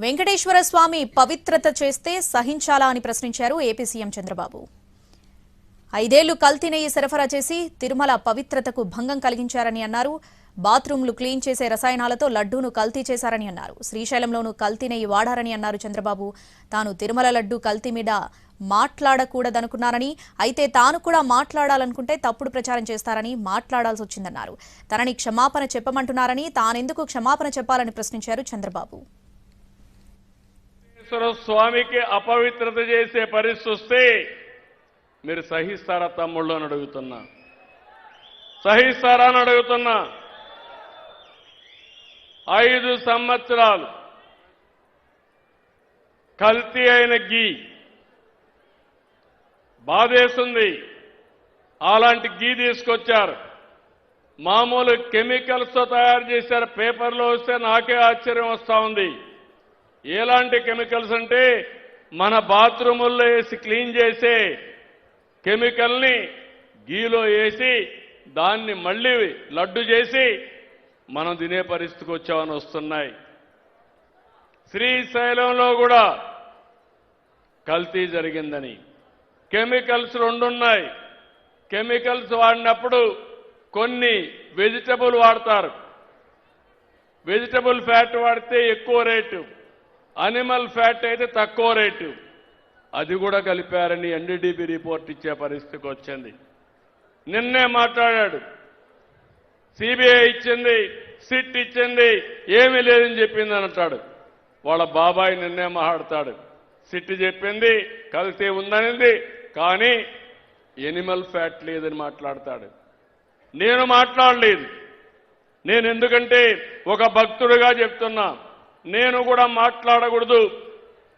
వెంకటేశ్వర స్వామి పవిత్రత చేస్తే సహించాలా అని ప్రశ్నించారు ఏపీ సీఎం చంద్రబాబు. 5 ఏళ్లు కల్తీ నెయ్యి సరఫరా చేసి తిరుమల పవిత్రతకు భంగం కలిగించారని అన్నారు. బాత్రూంలు క్లీన్ చేసే రసాయనాలతో లడ్డూను కల్తీ చేశారని అన్నారు. శ్రీశైలంలోనూ కల్తీ నెయ్యి వాడారని అన్నారు చంద్రబాబు. తాను తిరుమల లడ్డూ కల్తీ మీద మాట్లాడకూడదనుకున్నారని, అయితే తాను కూడా మాట్లాడాలనుకుంటే తప్పుడు ప్రచారం చేస్తారని మాట్లాడాల్సి వచ్చిందన్నారు. తనని క్షమాపణ చెప్పమంటున్నారని, తానెందుకు క్షమాపణ చెప్పాలని ప్రశ్నించారు చంద్రబాబు. స్వామికి అపవిత్రత చేసే పరిస్థితి వస్తే మీరు సహిస్తారా తమ్ముళ్ళు అని అడుగుతున్నా, సహిస్తారా అని అడుగుతున్నా. 5 సంవత్సరాలు కల్తీ అయిన గీ బాధేస్తుంది. అలాంటి గీ తీసుకొచ్చారు, మామూలు కెమికల్స్తో తయారు చేశారు. పేపర్లో వస్తే నాకే ఆశ్చర్యం వస్తూ ఉంది. ఎలాంటి కెమికల్స్ అంటే మన బాత్రూముల్లో వేసి క్లీన్ చేసే కెమికల్ని గీలో వేసి దాన్ని మళ్ళీ లడ్డు చేసి మనం తినే పరిస్థితికి వచ్చామని వస్తున్నాయి. శ్రీశైలంలో కూడా కల్తీ జరిగిందని కెమికల్స్ 2 ఉన్నాయి. కెమికల్స్ వాడినప్పుడు కొన్ని వెజిటబుల్ వాడతారు. వెజిటబుల్ ఫ్యాట్ వాడితే ఎక్కువ రేటు, అనిమల్ ఫ్యాట్ అయితే తక్కువ రేటు. అది కూడా కలిపారని ఎన్డీడీబీ రిపోర్ట్ ఇచ్చే పరిస్థితికి వచ్చింది. నిన్నే మాట్లాడాడు, సిబిఐ ఇచ్చింది, సిట్ ఇచ్చింది, ఏమీ లేదని చెప్పింది అని అంటాడు. వాళ్ళ బాబాయ్ నిన్నే మాట్లాడతాడు, సిట్ చెప్పింది కల్తీ ఉందనింది, కానీ ఎనిమల్ ఫ్యాట్ లేదని మాట్లాడతాడు. నేను మాట్లాడలేదు. నేను ఎందుకంటే ఒక భక్తుడిగా చెప్తున్నా, నేను కూడా మాట్లాడకూడదు.